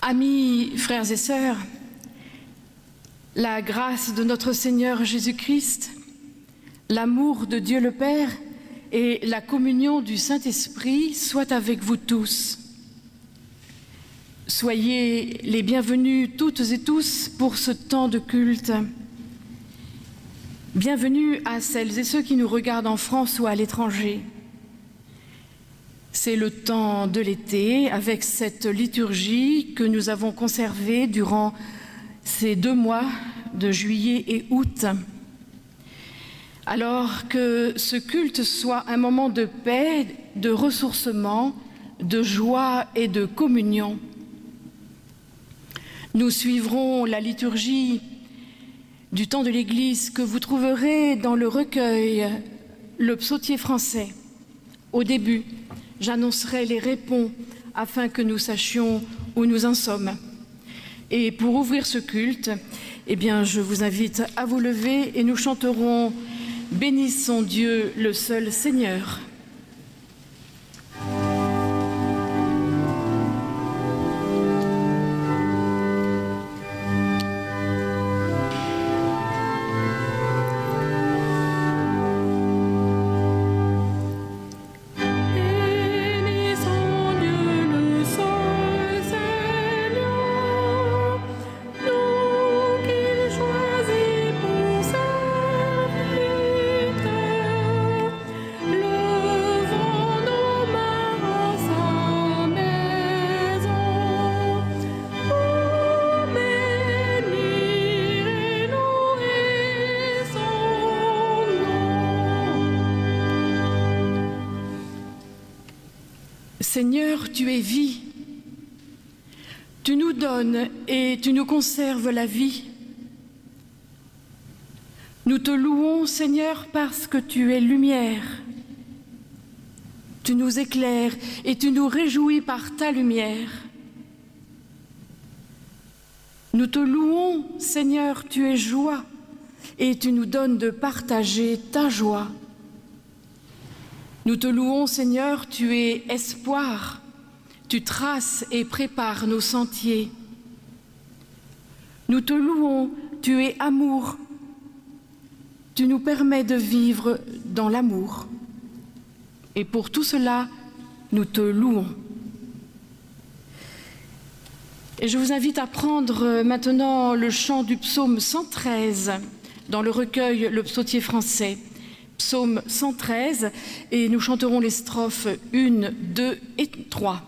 Amis, frères et sœurs, la grâce de notre Seigneur Jésus-Christ, l'amour de Dieu le Père et la communion du Saint-Esprit soient avec vous tous. Soyez les bienvenus toutes et tous pour ce temps de culte. Bienvenue à celles et ceux qui nous regardent en France ou à l'étranger. C'est le temps de l'été avec cette liturgie que nous avons conservée durant ces 2 mois de juillet et août. Alors que ce culte soit un moment de paix, de ressourcement, de joie et de communion. Nous suivrons la liturgie du temps de l'Église que vous trouverez dans le recueil Le Psautier français. Au début, j'annoncerai les répons afin que nous sachions où nous en sommes. Et pour ouvrir ce culte, je vous invite à vous lever et nous chanterons « Bénissons Dieu, le seul Seigneur ». Seigneur, tu es vie. Tu nous donnes et tu nous conserves la vie. Nous te louons, Seigneur, parce que tu es lumière. Tu nous éclaires et tu nous réjouis par ta lumière. Nous te louons, Seigneur, tu es joie et tu nous donnes de partager ta joie. Nous te louons, Seigneur, tu es espoir, tu traces et prépares nos sentiers. Nous te louons, tu es amour, tu nous permets de vivre dans l'amour. Et pour tout cela, nous te louons. Et je vous invite à prendre maintenant le chant du psaume 113 dans le recueil Le Psautier français. Psaume 113, et nous chanterons les strophes 1, 2 et 3.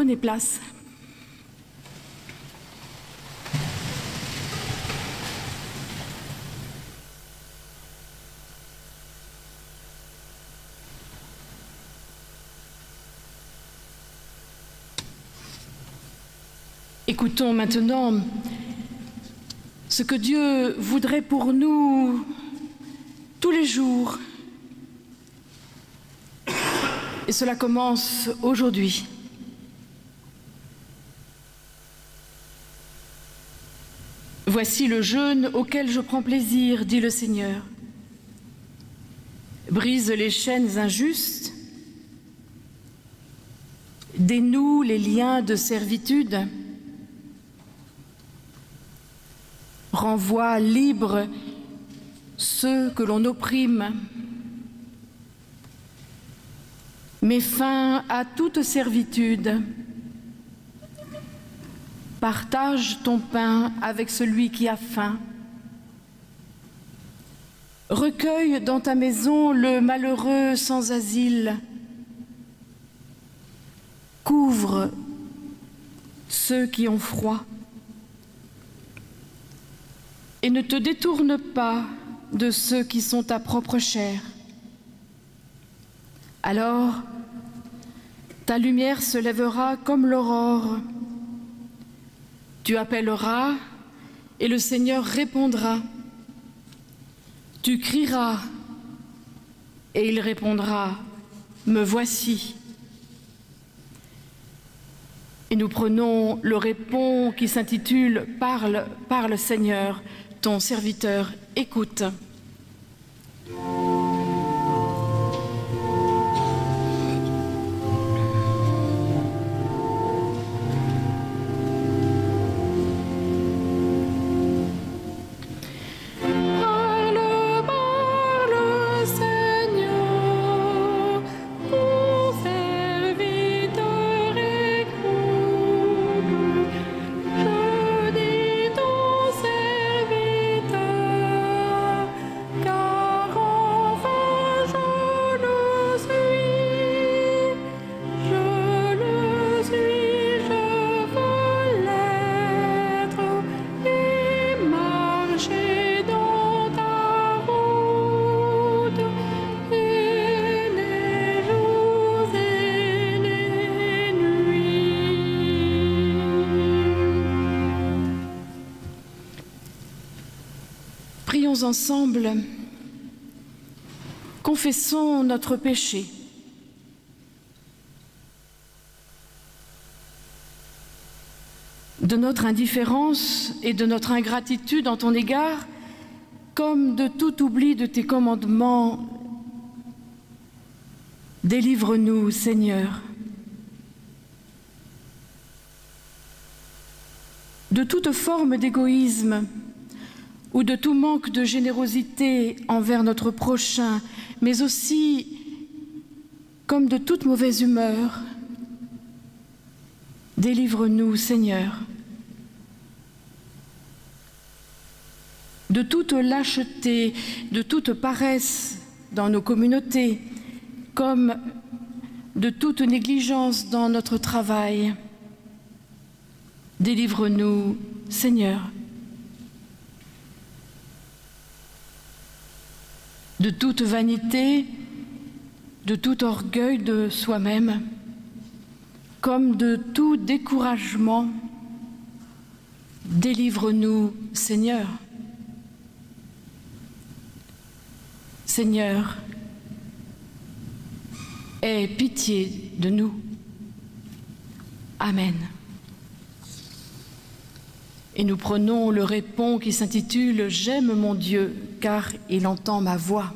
Prenez place. Écoutons maintenant ce que Dieu voudrait pour nous tous les jours. Et cela commence aujourd'hui. Voici le jeûne auquel je prends plaisir, dit le Seigneur. Brise les chaînes injustes, dénoue les liens de servitude, renvoie libres ceux que l'on opprime, met fin à toute servitude, partage ton pain avec celui qui a faim, recueille dans ta maison le malheureux sans asile, couvre ceux qui ont froid, et ne te détourne pas de ceux qui sont ta propre chair. Alors, ta lumière se lèvera comme l'aurore. Tu appelleras et le Seigneur répondra. Tu crieras et il répondra, me voici. Et nous prenons le répond qui s'intitule « Parle, Seigneur, ton serviteur écoute ». Prions ensemble, confessons notre péché. De notre indifférence et de notre ingratitude en ton égard, comme de tout oubli de tes commandements, délivre-nous, Seigneur. De toute forme d'égoïsme, ou de tout manque de générosité envers notre prochain, mais aussi comme de toute mauvaise humeur. Délivre-nous, Seigneur. De toute lâcheté, de toute paresse dans nos communautés, comme de toute négligence dans notre travail. Délivre-nous, Seigneur. De toute vanité, de tout orgueil de soi-même, comme de tout découragement, délivre-nous, Seigneur. Seigneur, aie pitié de nous. Amen. Et nous prenons le répond qui s'intitule « J'aime mon Dieu, car il entend ma voix ».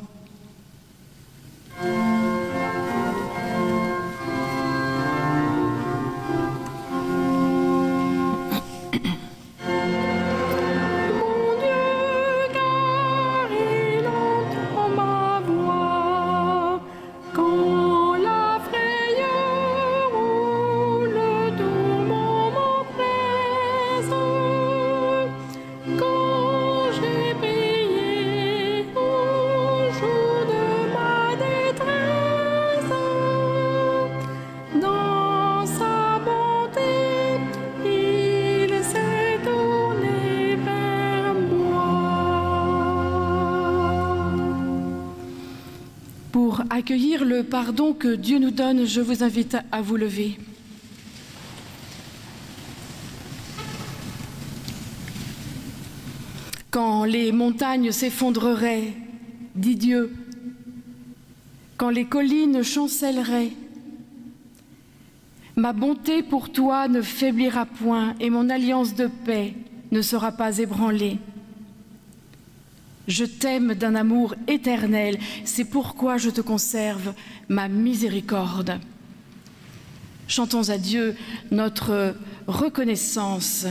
J'ai prié au jour de ma détresse. Pour accueillir le pardon que Dieu nous donne, je vous invite à vous lever. Quand les montagnes s'effondreraient, dit Dieu, quand les collines chancelleraient, ma bonté pour toi ne faiblira point et mon alliance de paix ne sera pas ébranlée. Je t'aime d'un amour éternel, c'est pourquoi je te conserve ma miséricorde. Chantons à Dieu notre reconnaissance.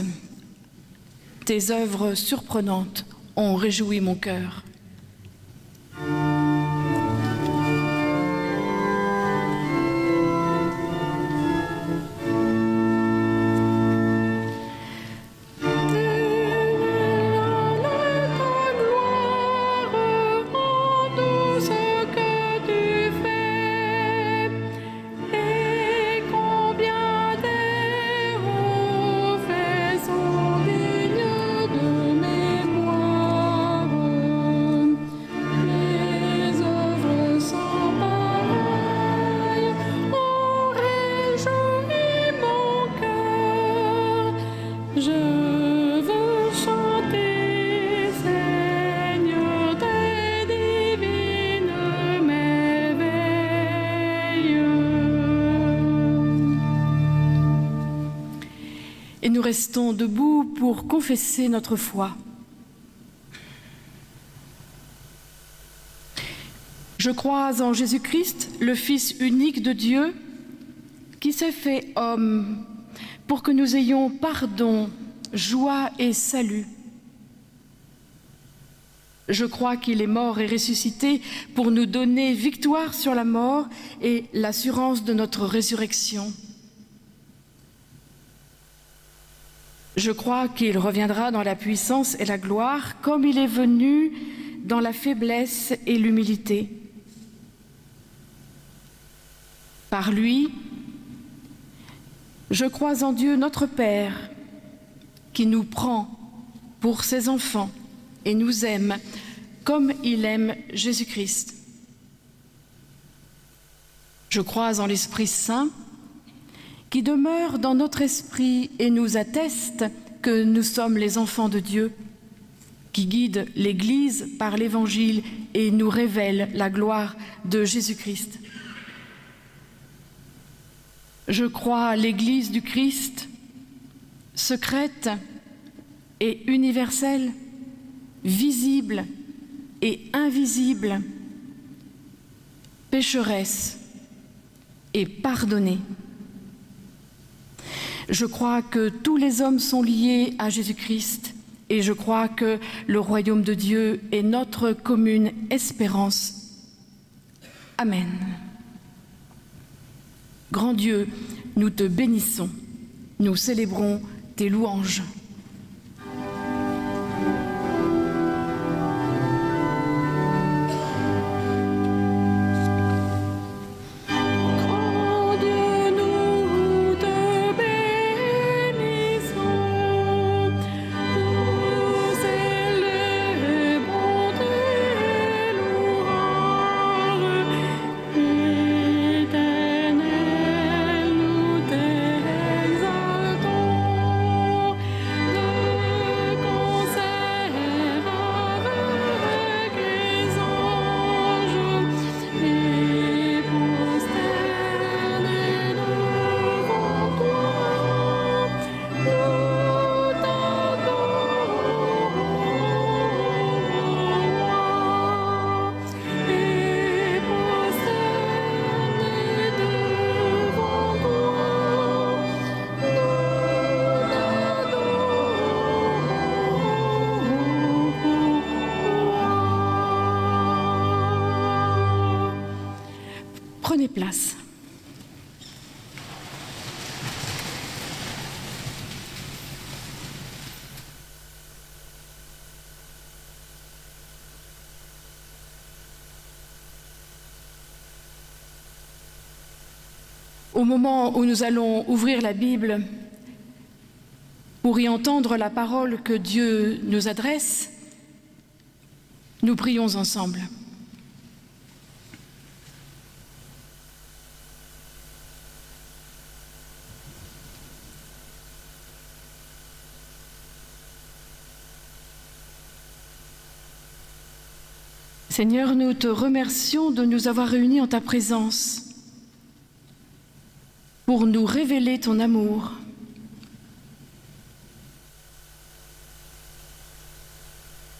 Tes œuvres surprenantes ont réjoui mon cœur. Et nous restons debout pour confesser notre foi. Je crois en Jésus-Christ, le Fils unique de Dieu, qui s'est fait homme pour que nous ayons pardon, joie et salut. Je crois qu'il est mort et ressuscité pour nous donner victoire sur la mort et l'assurance de notre résurrection. Je crois qu'il reviendra dans la puissance et la gloire comme il est venu dans la faiblesse et l'humilité. Par lui, je crois en Dieu notre Père, qui nous prend pour ses enfants et nous aime comme il aime Jésus-Christ. Je crois en l'Esprit Saint, qui demeure dans notre esprit et nous atteste que nous sommes les enfants de Dieu, qui guide l'Église par l'Évangile et nous révèle la gloire de Jésus-Christ. Je crois l'Église du Christ, secrète et universelle, visible et invisible, pécheresse et pardonnée. Je crois que tous les hommes sont liés à Jésus-Christ et je crois que le royaume de Dieu est notre commune espérance. Amen. Grand Dieu, nous te bénissons, nous célébrons tes louanges. Prenez place. Au moment où nous allons ouvrir la Bible pour y entendre la parole que Dieu nous adresse, nous prions ensemble. Seigneur, nous te remercions de nous avoir réunis en ta présence pour nous révéler ton amour.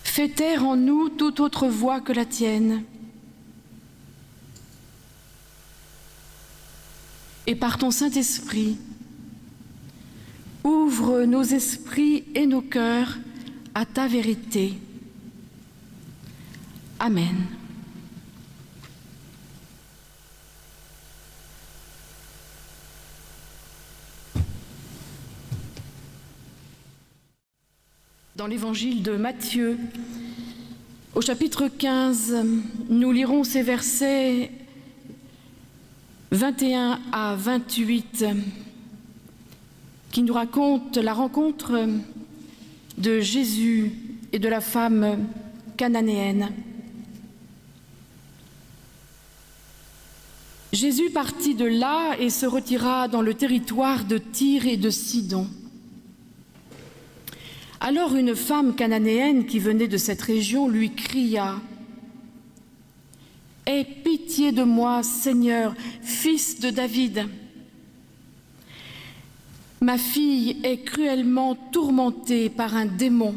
Fais taire en nous toute autre voix que la tienne. Et par ton Saint-Esprit, ouvre nos esprits et nos cœurs à ta vérité. Amen. Dans l'évangile de Matthieu, au chapitre 15, nous lirons ces versets 21 à 28 qui nous racontent la rencontre de Jésus et de la femme cananéenne. Jésus partit de là et se retira dans le territoire de Tyr et de Sidon. Alors une femme cananéenne qui venait de cette région lui cria « Aie pitié de moi, Seigneur, fils de David. Ma fille est cruellement tourmentée par un démon. »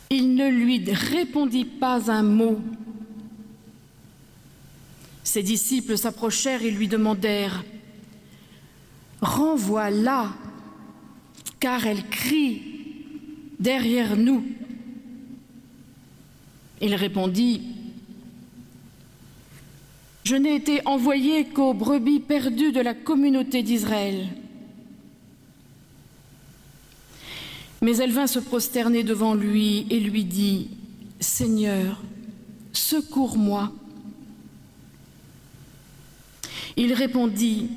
Il ne lui répondit pas un mot. Ses disciples s'approchèrent et lui demandèrent « Renvoie-la, car elle crie derrière nous. » Il répondit « Je n'ai été envoyé qu'aux brebis perdues de la communauté d'Israël. » Mais elle vint se prosterner devant lui et lui dit « Seigneur, secours-moi. » Il répondit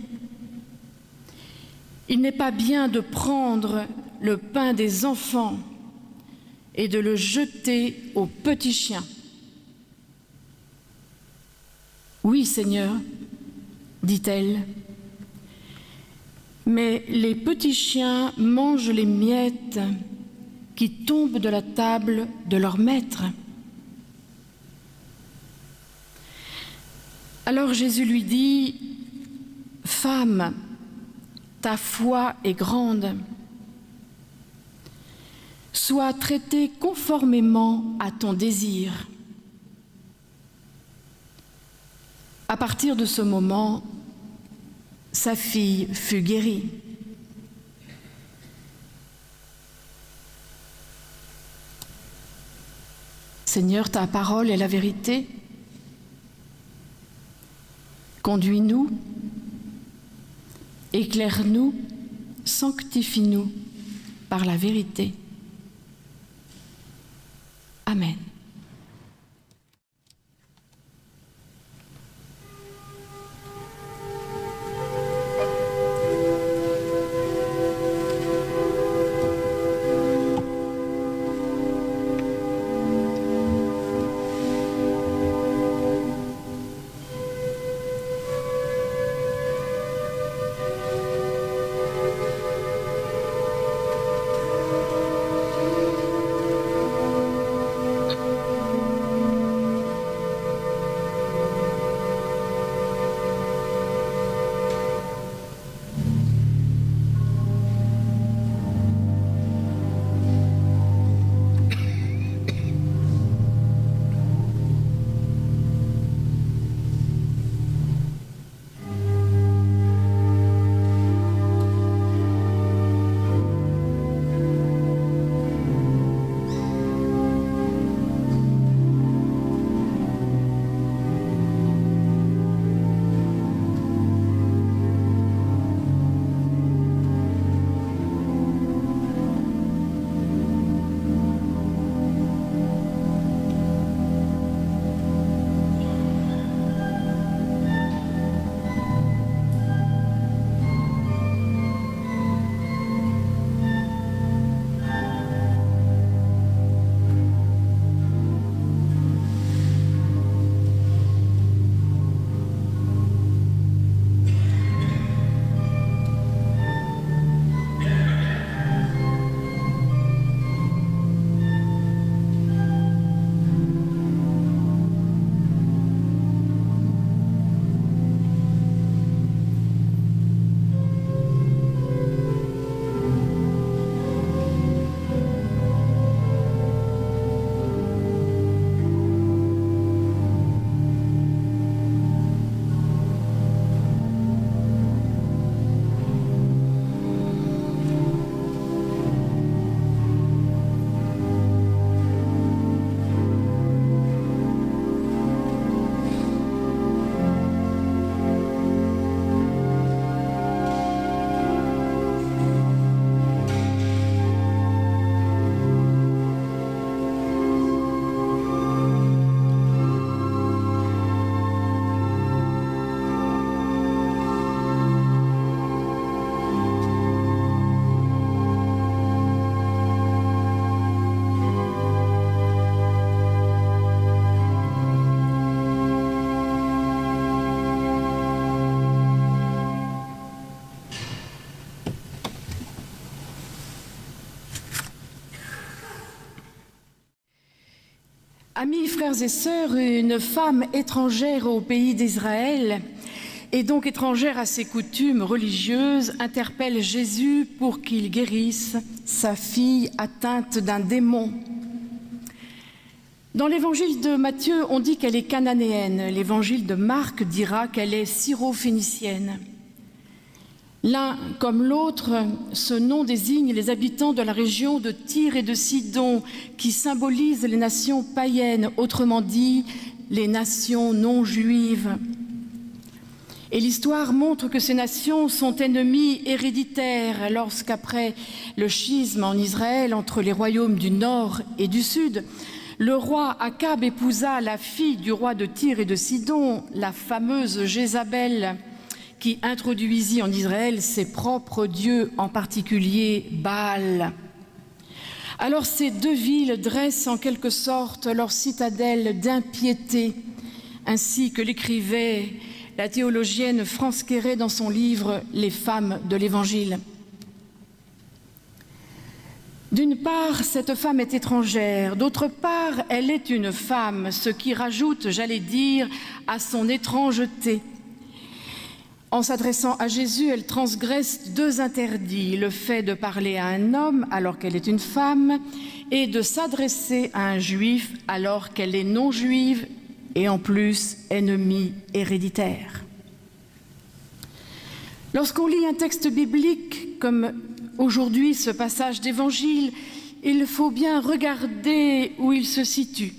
« Il n'est pas bien de prendre le pain des enfants et de le jeter aux petits chiens. »« Oui, Seigneur, dit-elle, mais les petits chiens mangent les miettes qui tombent de la table de leur maître. » Alors Jésus lui dit « Femme, ta foi est grande. Sois traitée conformément à ton désir. » À partir de ce moment, sa fille fut guérie. Seigneur, ta parole est la vérité. Conduis-nous, éclaire-nous, sanctifie-nous par la vérité. Amen. Amis, frères et sœurs, une femme étrangère au pays d'Israël et donc étrangère à ses coutumes religieuses interpelle Jésus pour qu'il guérisse sa fille atteinte d'un démon. Dans l'évangile de Matthieu, on dit qu'elle est cananéenne. L'évangile de Marc dira qu'elle est syro-phénicienne. L'un comme l'autre, ce nom désigne les habitants de la région de Tyr et de Sidon, qui symbolisent les nations païennes, autrement dit, les nations non juives. Et l'histoire montre que ces nations sont ennemies héréditaires lorsqu'après le schisme en Israël entre les royaumes du Nord et du Sud, le roi Akab épousa la fille du roi de Tyr et de Sidon, la fameuse Jézabel, qui introduisit en Israël ses propres dieux, en particulier Baal. Alors ces deux villes dressent en quelque sorte leur citadelle d'impiété, ainsi que l'écrivait la théologienne France Quéré dans son livre « Les femmes de l'Évangile ». D'une part, cette femme est étrangère, d'autre part, elle est une femme, ce qui rajoute, j'allais dire, à son étrangeté. En s'adressant à Jésus, elle transgresse deux interdits, le fait de parler à un homme alors qu'elle est une femme et de s'adresser à un juif alors qu'elle est non juive et en plus ennemie héréditaire. Lorsqu'on lit un texte biblique comme aujourd'hui ce passage d'évangile, il faut bien regarder où il se situe.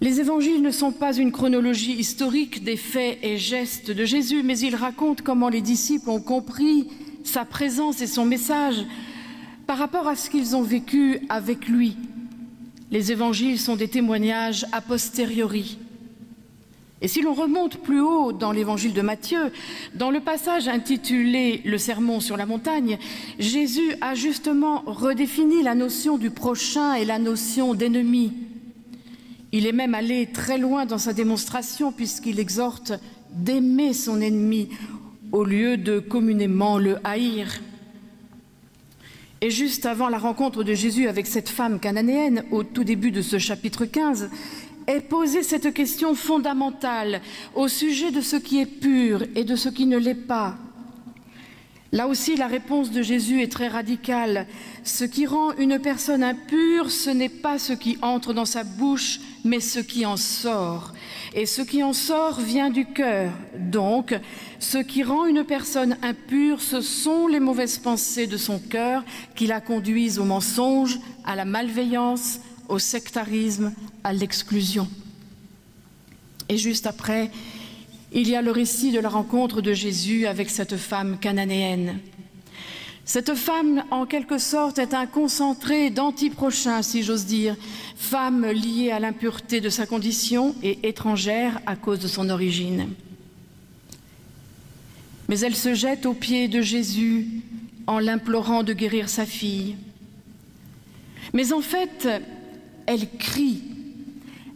Les évangiles ne sont pas une chronologie historique des faits et gestes de Jésus, mais ils racontent comment les disciples ont compris sa présence et son message par rapport à ce qu'ils ont vécu avec lui. Les évangiles sont des témoignages a posteriori. Et si l'on remonte plus haut dans l'évangile de Matthieu, dans le passage intitulé « Le sermon sur la montagne », Jésus a justement redéfini la notion du prochain et la notion d'ennemi. Il est même allé très loin dans sa démonstration puisqu'il exhorte d'aimer son ennemi au lieu de communément le haïr. Et juste avant la rencontre de Jésus avec cette femme cananéenne, au tout début de ce chapitre 15, est posée cette question fondamentale au sujet de ce qui est pur et de ce qui ne l'est pas. Là aussi, la réponse de Jésus est très radicale. Ce qui rend une personne impure, ce n'est pas ce qui entre dans sa bouche, mais ce qui en sort. Et ce qui en sort vient du cœur. Donc, ce qui rend une personne impure, ce sont les mauvaises pensées de son cœur qui la conduisent au mensonge, à la malveillance, au sectarisme, à l'exclusion. Et juste après, il y a le récit de la rencontre de Jésus avec cette femme cananéenne. Cette femme, en quelque sorte, est un concentré d'anti-prochain, si j'ose dire, femme liée à l'impureté de sa condition et étrangère à cause de son origine. Mais elle se jette aux pieds de Jésus en l'implorant de guérir sa fille. Mais en fait, elle crie.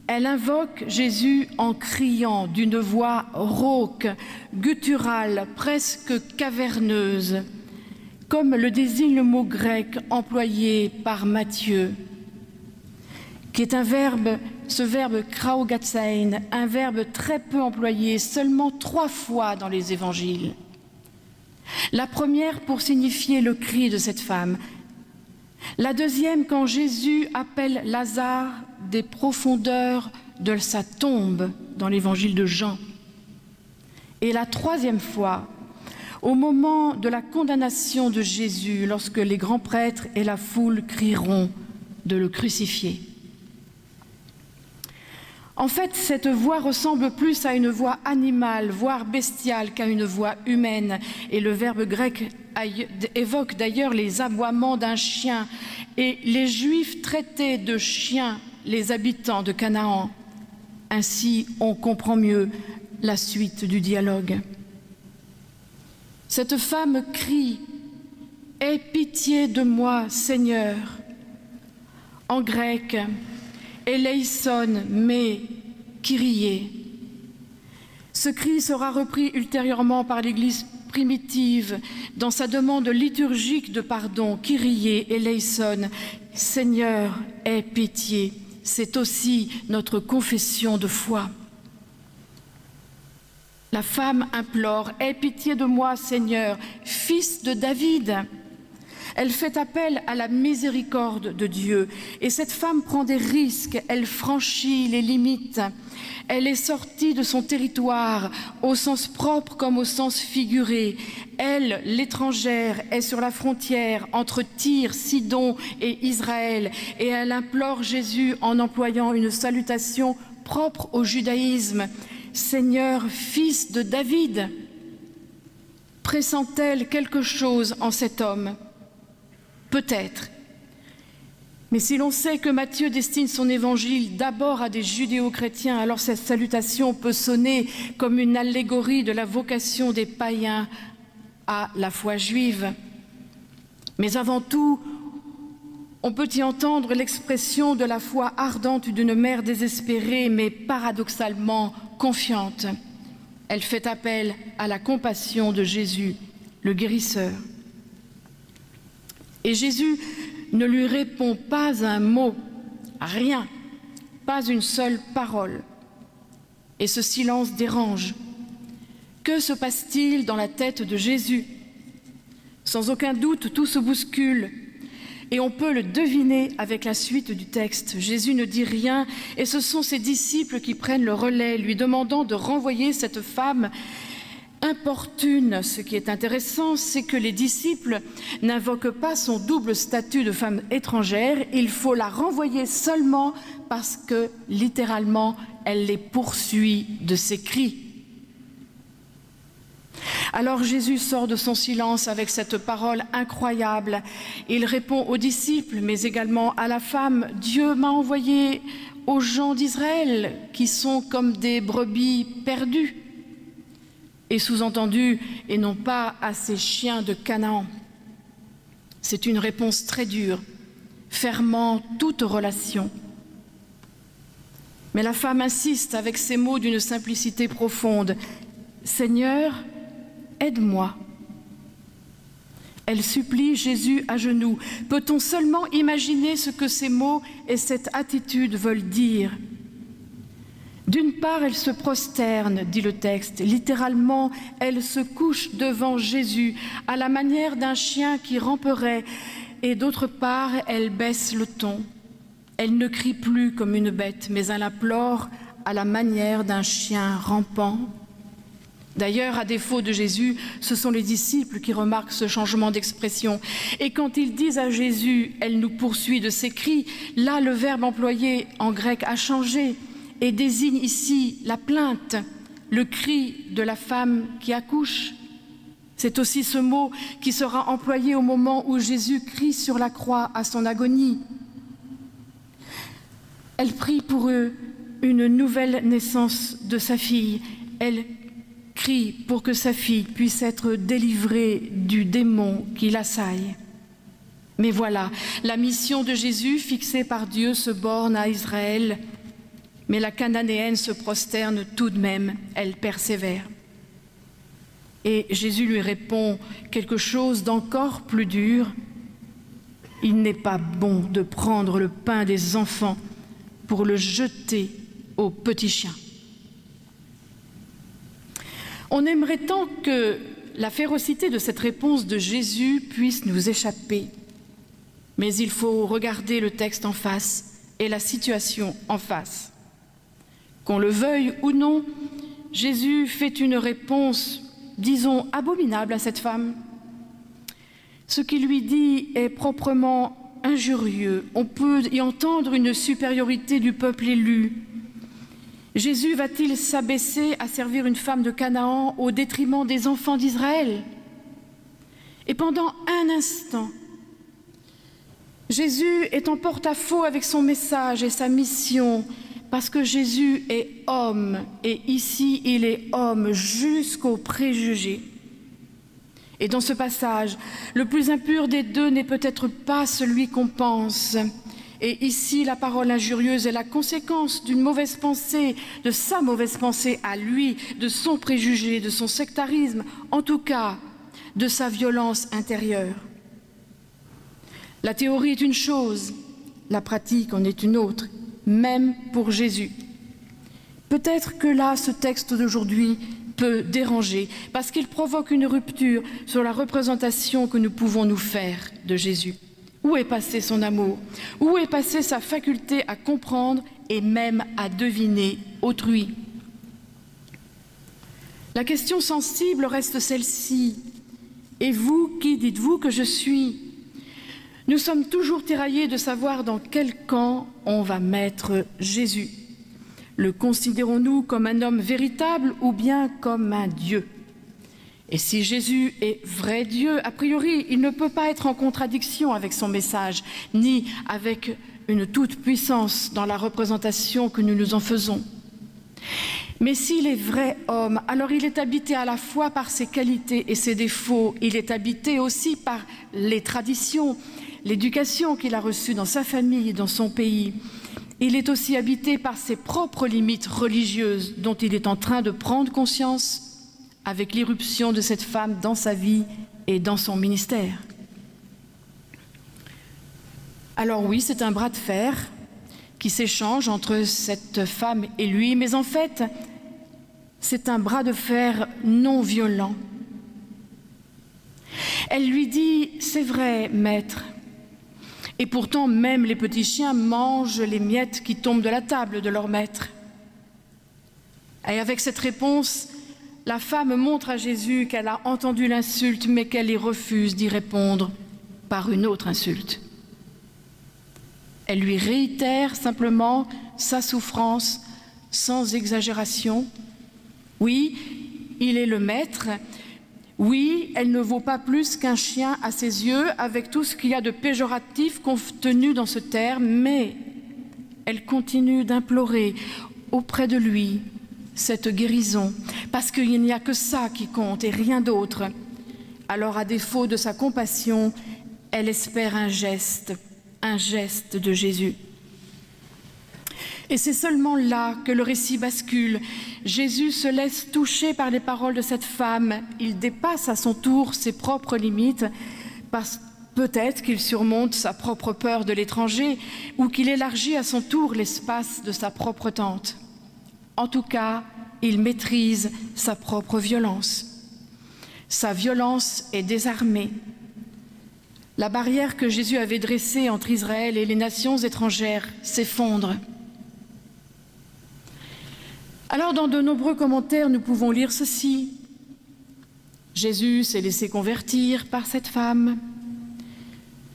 Elle invoque Jésus en criant d'une voix rauque, gutturale, presque caverneuse, comme le désigne le mot grec employé par Matthieu, qui est un verbe, ce verbe kraogatsein, un verbe très peu employé, seulement 3 fois dans les évangiles. La première pour signifier le cri de cette femme. La deuxième quand Jésus appelle Lazare des profondeurs de sa tombe dans l'évangile de Jean. Et la troisième fois, au moment de la condamnation de Jésus, lorsque les grands prêtres et la foule crieront de le crucifier. En fait, cette voix ressemble plus à une voix animale, voire bestiale, qu'à une voix humaine. Et le verbe grec évoque d'ailleurs les aboiements d'un chien. Et les Juifs traitaient de chiens les habitants de Canaan. Ainsi, on comprend mieux la suite du dialogue. Cette femme crie « Aie pitié de moi, Seigneur !» En grec, Eleison me Kyrie. Ce cri sera repris ultérieurement par l'Église primitive dans sa demande liturgique de pardon, Kyrie eleison, Seigneur, aie pitié, c'est aussi notre confession de foi. La femme implore « Aie pitié de moi, Seigneur, fils de David ». Elle fait appel à la miséricorde de Dieu. Et cette femme prend des risques, elle franchit les limites. Elle est sortie de son territoire, au sens propre comme au sens figuré. Elle, l'étrangère, est sur la frontière entre Tyr, Sidon et Israël. Et elle implore Jésus en employant une salutation propre au judaïsme. « Seigneur, fils de David ». Pressent-elle quelque chose en cet homme ? Peut-être. Mais si l'on sait que Matthieu destine son évangile d'abord à des judéo-chrétiens, alors cette salutation peut sonner comme une allégorie de la vocation des païens à la foi juive. Mais avant tout, on peut y entendre l'expression de la foi ardente d'une mère désespérée, mais paradoxalement confiante. Elle fait appel à la compassion de Jésus, le guérisseur. Et Jésus ne lui répond pas un mot, rien, pas une seule parole. Et ce silence dérange. Que se passe-t-il dans la tête de Jésus? Sans aucun doute, tout se bouscule. Et on peut le deviner avec la suite du texte. Jésus ne dit rien et ce sont ses disciples qui prennent le relais, lui demandant de renvoyer cette femme importune. Ce qui est intéressant, c'est que les disciples n'invoquent pas son double statut de femme étrangère. Il faut la renvoyer seulement parce que, littéralement, elle les poursuit de ses cris. Alors Jésus sort de son silence avec cette parole incroyable. Il répond aux disciples, mais également à la femme. « Dieu m'a envoyé aux gens d'Israël qui sont comme des brebis perdues. » Et sous-entendu, et non pas à ces chiens de Canaan. C'est une réponse très dure, fermant toute relation. Mais la femme insiste avec ces mots d'une simplicité profonde. « Seigneur, aide-moi ». Elle supplie Jésus à genoux. Peut-on seulement imaginer ce que ces mots et cette attitude veulent dire ? D'une part, elle se prosterne, dit le texte. Littéralement, elle se couche devant Jésus, à la manière d'un chien qui ramperait. Et d'autre part, elle baisse le ton. Elle ne crie plus comme une bête, mais elle implore à la manière d'un chien rampant. D'ailleurs, à défaut de Jésus, ce sont les disciples qui remarquent ce changement d'expression. Et quand ils disent à Jésus « Elle nous poursuit de ses cris », là, le verbe employé en grec a changé et désigne ici la plainte, le cri de la femme qui accouche. C'est aussi ce mot qui sera employé au moment où Jésus crie sur la croix à son agonie. Elle prie pour eux une nouvelle naissance de sa fille. Elle crie pour que sa fille puisse être délivrée du démon qui l'assaille. Mais voilà, la mission de Jésus fixée par Dieu se borne à Israël. Mais la Cananéenne se prosterne tout de même, elle persévère. Et Jésus lui répond quelque chose d'encore plus dur. Il n'est pas bon de prendre le pain des enfants pour le jeter aux petits chiens. On aimerait tant que la férocité de cette réponse de Jésus puisse nous échapper. Mais il faut regarder le texte en face et la situation en face. Qu'on le veuille ou non, Jésus fait une réponse, disons, abominable à cette femme. Ce qu'il lui dit est proprement injurieux. On peut y entendre une supériorité du peuple élu. Jésus va-t-il s'abaisser à servir une femme de Canaan au détriment des enfants d'Israël? Et pendant un instant, Jésus est en porte-à-faux avec son message et sa mission, parce que Jésus est homme, et ici il est homme jusqu'aux préjugés. Et dans ce passage, le plus impur des deux n'est peut-être pas celui qu'on pense. Et ici, la parole injurieuse est la conséquence d'une mauvaise pensée, de sa mauvaise pensée à lui, de son préjugé, de son sectarisme, en tout cas, de sa violence intérieure. La théorie est une chose, la pratique en est une autre. même pour Jésus. Peut-être que là, ce texte d'aujourd'hui peut déranger, parce qu'il provoque une rupture sur la représentation que nous pouvons nous faire de Jésus. Où est passé son amour? Où est passée sa faculté à comprendre et même à deviner autrui? La question sensible reste celle-ci. Et vous, qui dites-vous que je suis? Nous sommes toujours tiraillés de savoir dans quel camp on va mettre Jésus. Le considérons-nous comme un homme véritable ou bien comme un Dieu? Et si Jésus est vrai Dieu, a priori, il ne peut pas être en contradiction avec son message, ni avec une toute-puissance dans la représentation que nous nous en faisons. Mais s'il est vrai homme, alors il est habité à la fois par ses qualités et ses défauts. Il est habité aussi par les traditions, l'éducation qu'il a reçue dans sa famille et dans son pays. Il est aussi habité par ses propres limites religieuses dont il est en train de prendre conscience avec l'irruption de cette femme dans sa vie et dans son ministère. Alors oui, c'est un bras de fer qui s'échange entre cette femme et lui, mais en fait, c'est un bras de fer non violent. Elle lui dit « C'est vrai, maître ». Et pourtant, même les petits chiens mangent les miettes qui tombent de la table de leur maître. Et avec cette réponse, la femme montre à Jésus qu'elle a entendu l'insulte, mais qu'elle y refuse d'y répondre par une autre insulte. Elle lui réitère simplement sa souffrance sans exagération. Oui, il est le maître. Oui, elle ne vaut pas plus qu'un chien à ses yeux, avec tout ce qu'il y a de péjoratif contenu dans ce terme, mais elle continue d'implorer auprès de lui cette guérison, parce qu'il n'y a que ça qui compte et rien d'autre. Alors, à défaut de sa compassion, elle espère un geste de Jésus. Et c'est seulement là que le récit bascule. Jésus se laisse toucher par les paroles de cette femme. Il dépasse à son tour ses propres limites, parce peut-être qu'il surmonte sa propre peur de l'étranger ou qu'il élargit à son tour l'espace de sa propre tente. En tout cas, il maîtrise sa propre violence. Sa violence est désarmée. La barrière que Jésus avait dressée entre Israël et les nations étrangères s'effondre. Alors, dans de nombreux commentaires, nous pouvons lire ceci. Jésus s'est laissé convertir par cette femme.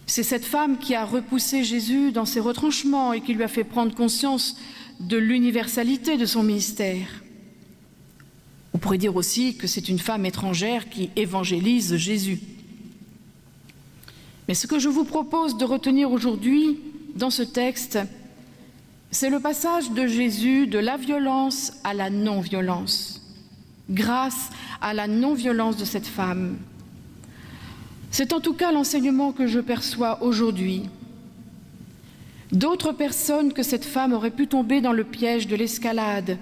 C'est cette femme qui a repoussé Jésus dans ses retranchements et qui lui a fait prendre conscience de l'universalité de son ministère. On pourrait dire aussi que c'est une femme étrangère qui évangélise Jésus. Mais ce que je vous propose de retenir aujourd'hui dans ce texte, c'est le passage de Jésus de la violence à la non-violence, grâce à la non-violence de cette femme. C'est en tout cas l'enseignement que je perçois aujourd'hui. D'autres personnes que cette femme auraient pu tomber dans le piège de l'escalade,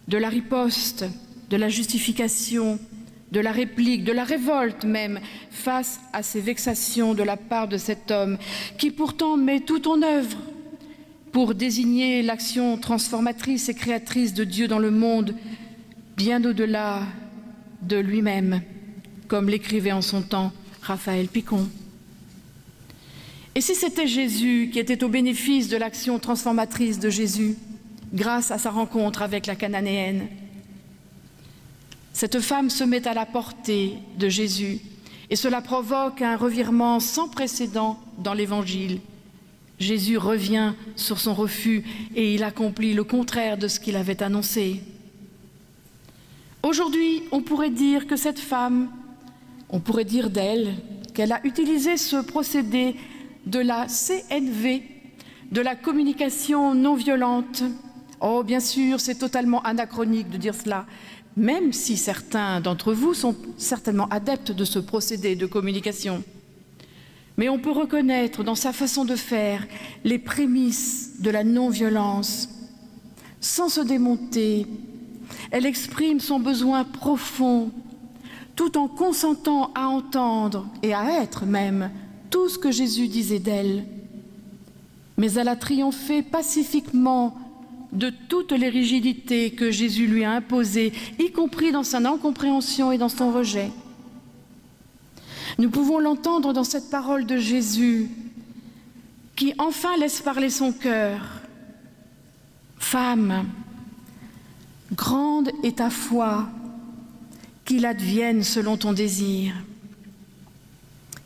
de la riposte, de la justification, de la réplique, de la révolte même, face à ces vexations de la part de cet homme, qui pourtant met tout en œuvre pour désigner l'action transformatrice et créatrice de Dieu dans le monde, bien au-delà de lui-même, comme l'écrivait en son temps Raphaël Picon. Et si c'était Jésus qui était au bénéfice de l'action transformatrice de Jésus, grâce à sa rencontre avec la Cananéenne? Cette femme se met à la portée de Jésus et cela provoque un revirement sans précédent dans l'Évangile. Jésus revient sur son refus et il accomplit le contraire de ce qu'il avait annoncé. Aujourd'hui, on pourrait dire que cette femme, on pourrait dire d'elle qu'elle a utilisé ce procédé de la CNV, de la communication non violente. Oh, bien sûr, c'est totalement anachronique de dire cela, même si certains d'entre vous sont certainement adeptes de ce procédé de communication. Mais on peut reconnaître dans sa façon de faire les prémices de la non-violence. Sans se démonter, elle exprime son besoin profond, tout en consentant à entendre et à être même tout ce que Jésus disait d'elle. mais elle a triomphé pacifiquement de toutes les rigidités que Jésus lui a imposées, y compris dans son incompréhension et dans son rejet. Nous pouvons l'entendre dans cette parole de Jésus qui enfin laisse parler son cœur. « Femme, grande est ta foi, qu'il advienne selon ton désir. »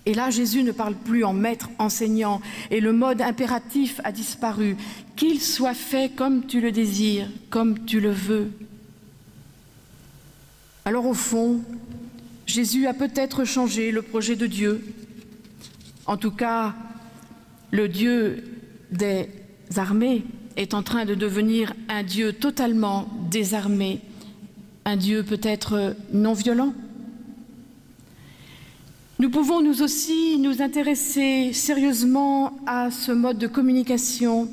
Et là, Jésus ne parle plus en maître enseignant et le mode impératif a disparu. Qu'il soit fait comme tu le désires, comme tu le veux. Alors au fond, Jésus a peut-être changé le projet de Dieu. En tout cas, le Dieu des armées est en train de devenir un Dieu totalement désarmé, un Dieu peut-être non violent. Nous pouvons nous aussi nous intéresser sérieusement à ce mode de communication,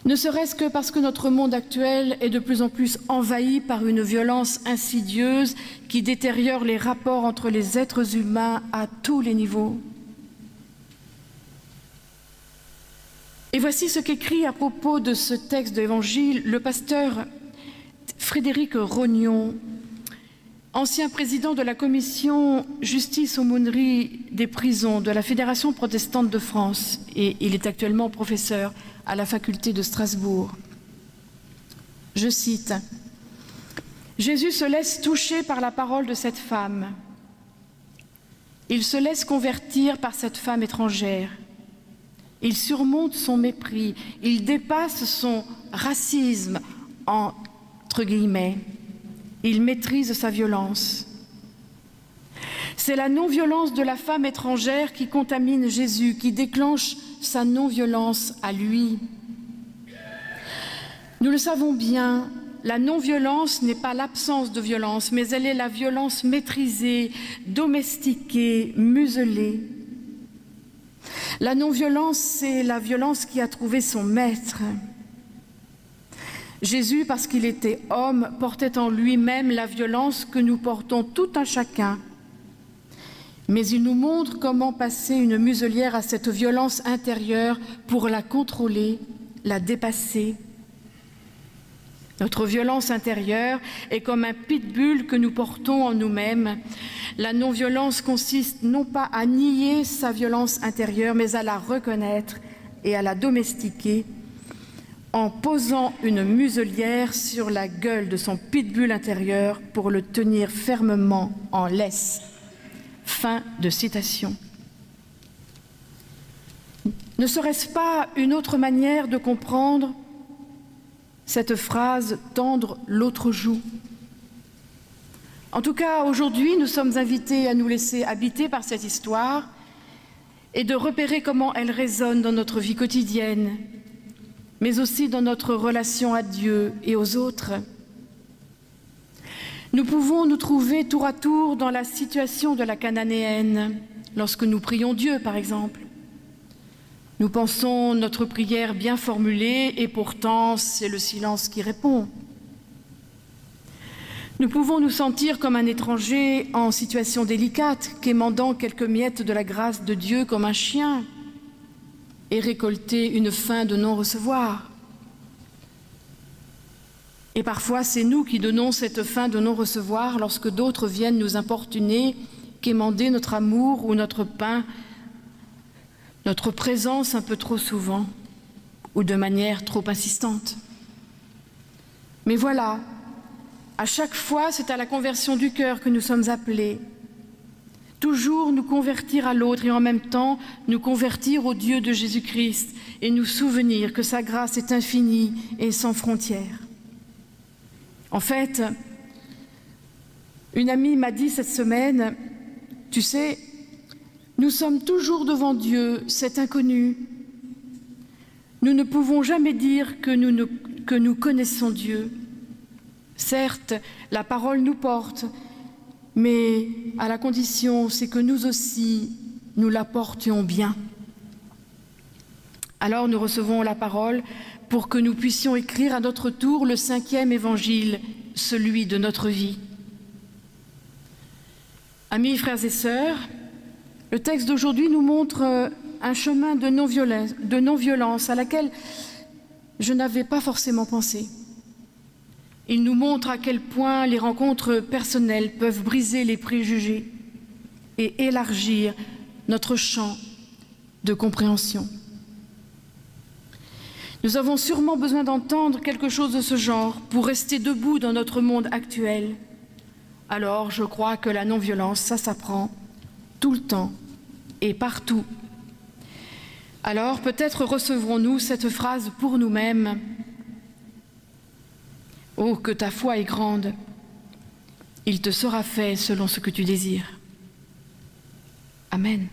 ne serait-ce que parce que notre monde actuel est de plus en plus envahi par une violence insidieuse qui détériore les rapports entre les êtres humains à tous les niveaux. Et voici ce qu'écrit à propos de ce texte de l'Évangile le pasteur Frédéric Rognon, ancien président de la commission Justice, Aumônerie des prisons de la Fédération protestante de France, et il est actuellement professeur à la faculté de Strasbourg. Je cite, « Jésus se laisse toucher par la parole de cette femme. Il se laisse convertir par cette femme étrangère. Il surmonte son mépris, il dépasse son racisme, entre guillemets. Il maîtrise sa violence. C'est la non-violence de la femme étrangère qui contamine Jésus, qui déclenche sa non-violence à lui. Nous le savons bien, la non-violence n'est pas l'absence de violence, mais elle est la violence maîtrisée, domestiquée, muselée. La non-violence, c'est la violence qui a trouvé son maître. Jésus, parce qu'il était homme, portait en lui-même la violence que nous portons tout un chacun. Mais il nous montre comment passer une muselière à cette violence intérieure pour la contrôler, la dépasser. Notre violence intérieure est comme un pitbull que nous portons en nous-mêmes. La non-violence consiste non pas à nier sa violence intérieure, mais à la reconnaître et à la domestiquer, en posant une muselière sur la gueule de son pitbull intérieur pour le tenir fermement en laisse. » Fin de citation. Ne serait-ce pas une autre manière de comprendre cette phrase « tendre l'autre joue » ? En tout cas, aujourd'hui, nous sommes invités à nous laisser habiter par cette histoire et de repérer comment elle résonne dans notre vie quotidienne, mais aussi dans notre relation à Dieu et aux autres. Nous pouvons nous trouver tour à tour dans la situation de la Cananéenne, lorsque nous prions Dieu, par exemple. Nous pensons notre prière bien formulée et pourtant c'est le silence qui répond. Nous pouvons nous sentir comme un étranger en situation délicate, quémandant quelques miettes de la grâce de Dieu comme un chien, et récolter une faim de non-recevoir. Et parfois, c'est nous qui donnons cette faim de non-recevoir lorsque d'autres viennent nous importuner, quémander notre amour ou notre pain, notre présence un peu trop souvent ou de manière trop insistante. Mais voilà, à chaque fois, c'est à la conversion du cœur que nous sommes appelés. Toujours nous convertir à l'autre et en même temps nous convertir au Dieu de Jésus-Christ et nous souvenir que sa grâce est infinie et sans frontières. En fait, une amie m'a dit cette semaine, « Tu sais, nous sommes toujours devant Dieu, cet inconnu. Nous ne pouvons jamais dire que nous connaissons Dieu. Certes, la parole nous porte, mais à la condition, c'est que nous aussi, nous la portions bien. Alors nous recevons la parole pour que nous puissions écrire à notre tour le 5e évangile, celui de notre vie. Amis, frères et sœurs, le texte d'aujourd'hui nous montre un chemin de non-violence à laquelle je n'avais pas forcément pensé. Il nous montre à quel point les rencontres personnelles peuvent briser les préjugés et élargir notre champ de compréhension. Nous avons sûrement besoin d'entendre quelque chose de ce genre pour rester debout dans notre monde actuel. Alors, je crois que la non-violence, ça s'apprend tout le temps et partout. Alors, peut-être recevrons-nous cette phrase pour nous-mêmes. « Oh, que ta foi est grande, il te sera fait selon ce que tu désires. » Amen.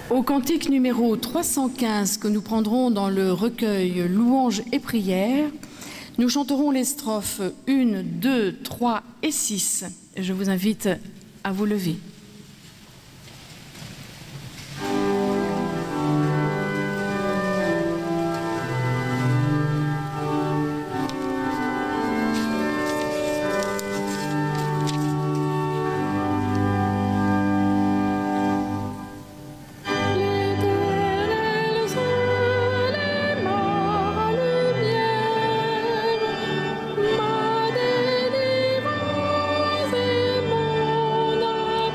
Au cantique numéro 315 que nous prendrons dans le recueil Louanges et prières, nous chanterons les strophes 1, 2, 3 et 6. Je vous invite à vous lever. Ma délivrance et mon amour.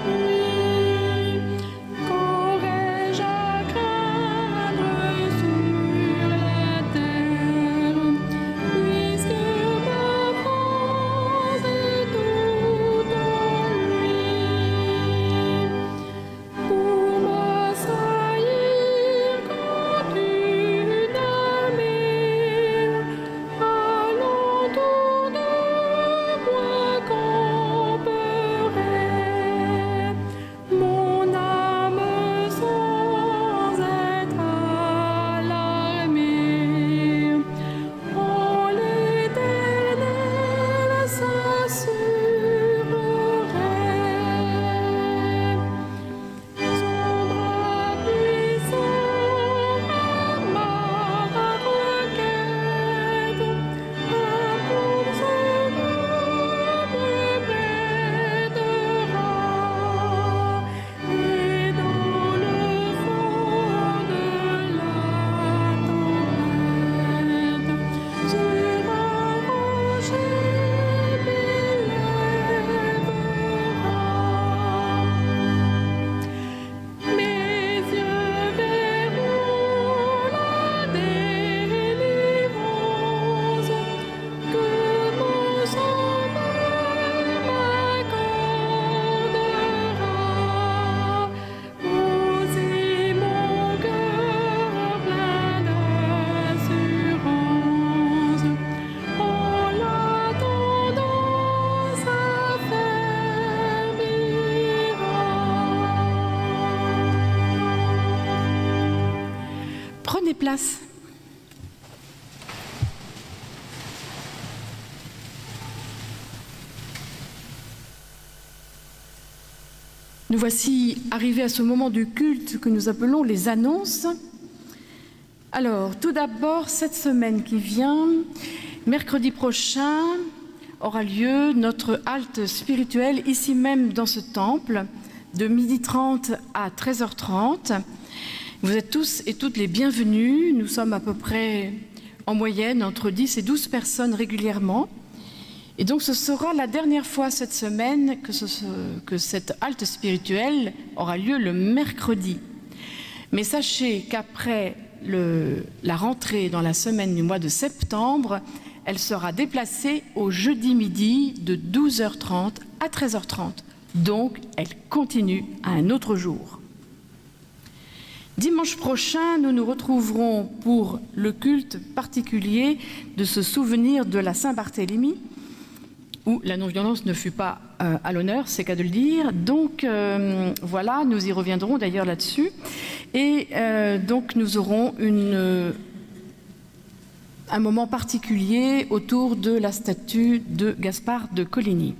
Prenez place. Nous voici arrivés à ce moment du culte que nous appelons les annonces. Alors, tout d'abord, cette semaine qui vient, mercredi prochain, aura lieu notre halte spirituelle ici même dans ce temple, de 12h30 à 13h30. Vous êtes tous et toutes les bienvenus. Nous sommes à peu près en moyenne entre 10 et 12 personnes régulièrement. Et donc ce sera la dernière fois cette semaine que cette halte spirituelle aura lieu le mercredi. Mais sachez qu'après la rentrée dans la semaine du mois de septembre, elle sera déplacée au jeudi midi de 12h30 à 13h30. Donc elle continue à un autre jour. Dimanche prochain, nous nous retrouverons pour le culte particulier de ce souvenir de la Saint-Barthélemy, où la non-violence ne fut pas à l'honneur, c'est qu'à de le dire. Donc voilà, nous y reviendrons d'ailleurs là-dessus. Et donc nous aurons un moment particulier autour de la statue de Gaspard de Coligny.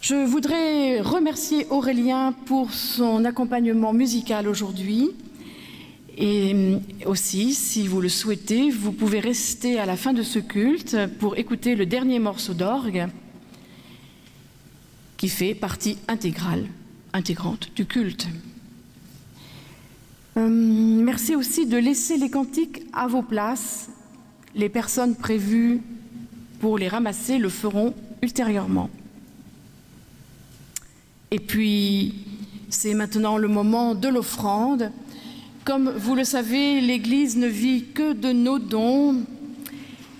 Je voudrais remercier Aurélien pour son accompagnement musical aujourd'hui. Et aussi, si vous le souhaitez, vous pouvez rester à la fin de ce culte pour écouter le dernier morceau d'orgue qui fait partie intégrante du culte. Merci aussi de laisser les cantiques à vos places. Les personnes prévues pour les ramasser le feront ultérieurement. Et puis, c'est maintenant le moment de l'offrande. Comme vous le savez, l'Église ne vit que de nos dons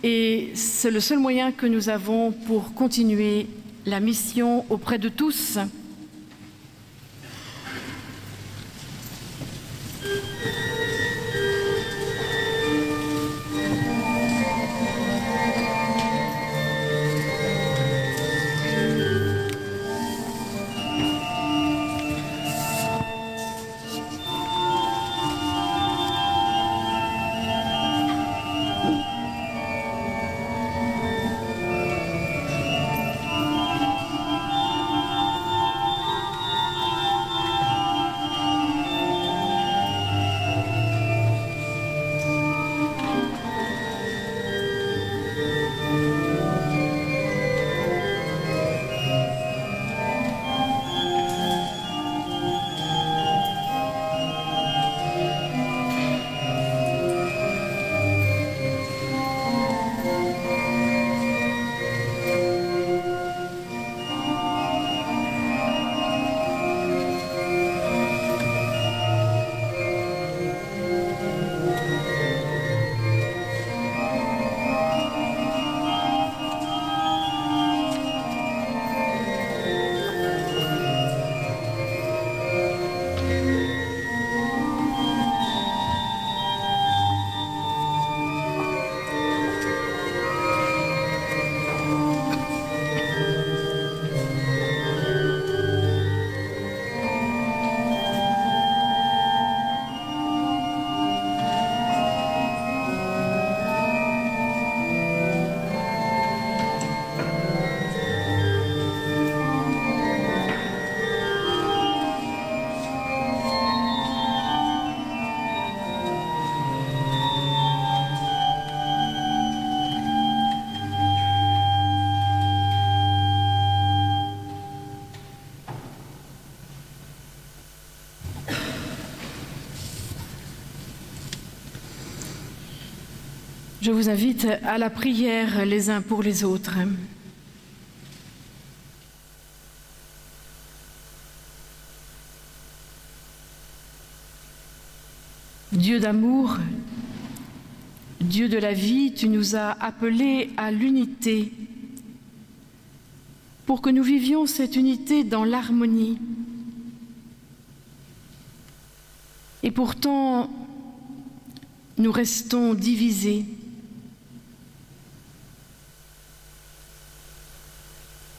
et c'est le seul moyen que nous avons pour continuer la mission auprès de tous. Je vous invite à la prière les uns pour les autres. Dieu d'amour, Dieu de la vie, tu nous as appelés à l'unité pour que nous vivions cette unité dans l'harmonie. Et pourtant, nous restons divisés.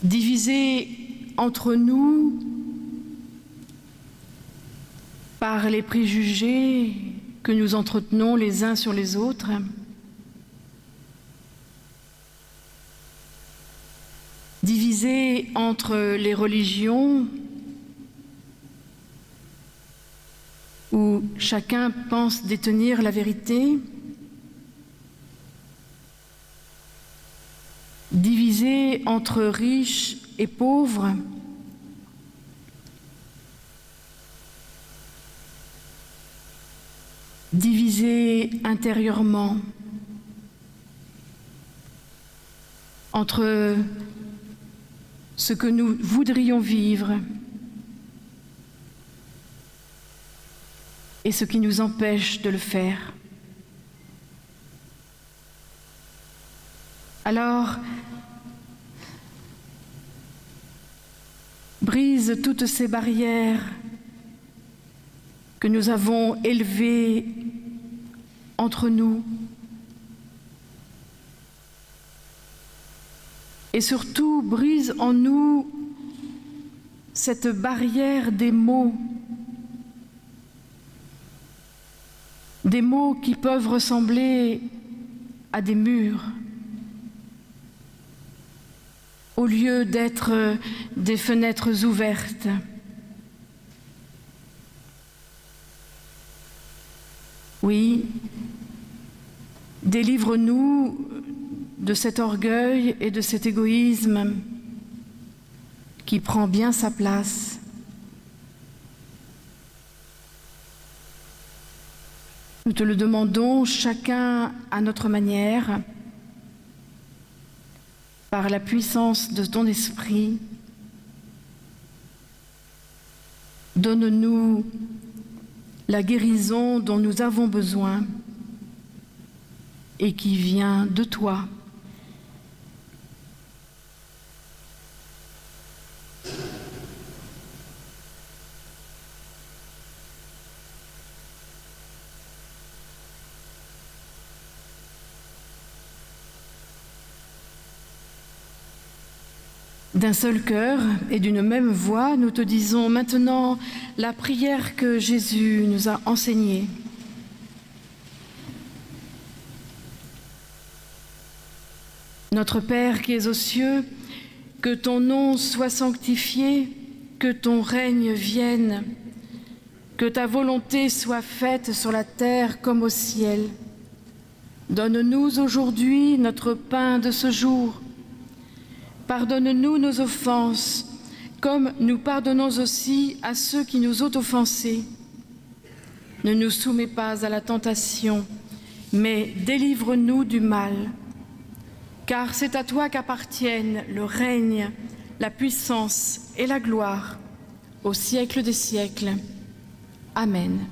Divisés entre nous par les préjugés que nous entretenons les uns sur les autres, divisés entre les religions, où chacun pense détenir la vérité, divisés entre riches et pauvres, divisés intérieurement entre ce que nous voudrions vivre et ce qui nous empêche de le faire. Alors, brise toutes ces barrières que nous avons élevées entre nous et surtout brise en nous cette barrière des mots qui peuvent ressembler à des murs au lieu d'être des fenêtres ouvertes. Oui, délivre-nous de cet orgueil et de cet égoïsme qui prend bien sa place. Nous te le demandons chacun à notre manière, par la puissance de ton esprit. Donne-nous la guérison dont nous avons besoin et qui vient de toi. D'un seul cœur et d'une même voix, nous te disons maintenant la prière que Jésus nous a enseignée. Notre Père qui es aux cieux, que ton nom soit sanctifié, que ton règne vienne, que ta volonté soit faite sur la terre comme au ciel. Donne-nous aujourd'hui notre pain de ce jour. Pardonne-nous nos offenses, comme nous pardonnons aussi à ceux qui nous ont offensés. Ne nous soumets pas à la tentation, mais délivre-nous du mal. Car c'est à toi qu'appartiennent le règne, la puissance et la gloire, au siècle des siècles. Amen.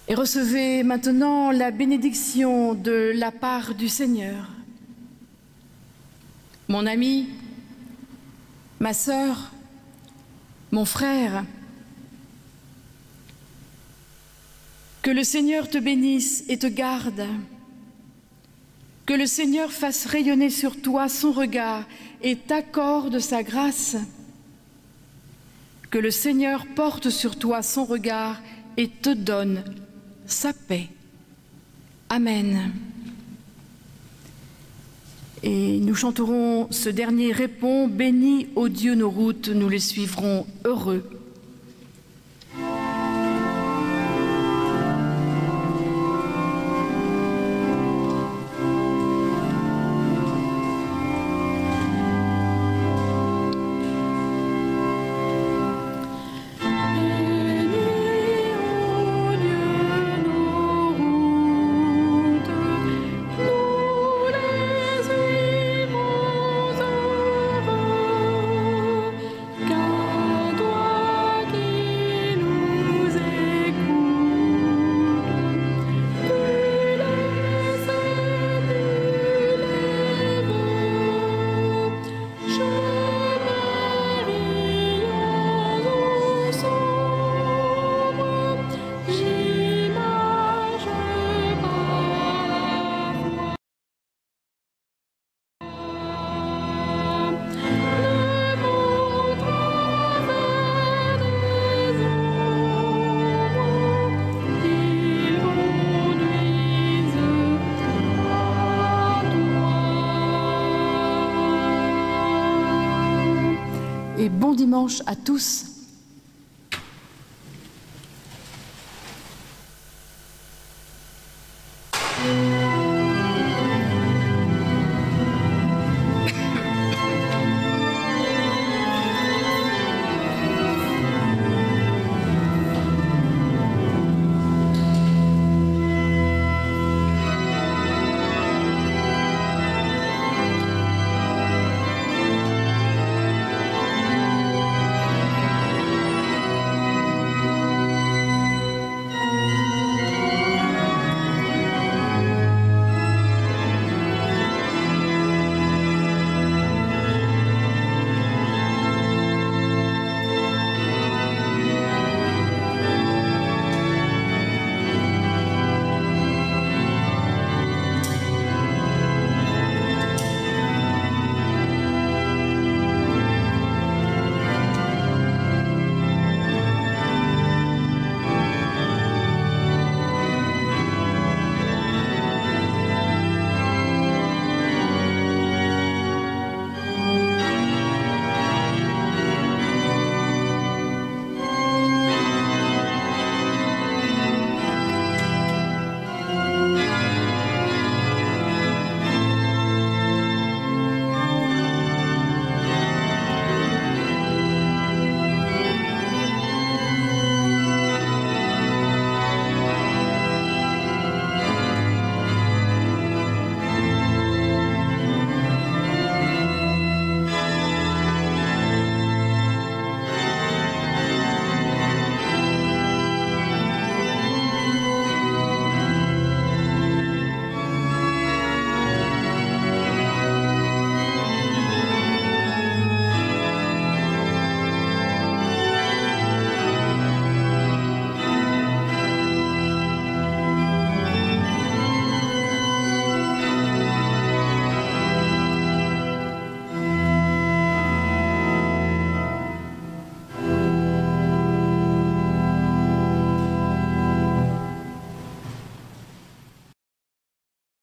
Et recevez maintenant la bénédiction de la part du Seigneur. Mon ami, ma sœur, mon frère, que le Seigneur te bénisse et te garde, que le Seigneur fasse rayonner sur toi son regard et t'accorde sa grâce, que le Seigneur porte sur toi son regard et te donne sa paix. Amen. Et nous chanterons ce dernier répond, bénis, ô Dieu, nos routes, nous les suivrons heureux. Car et bon dimanche à tous.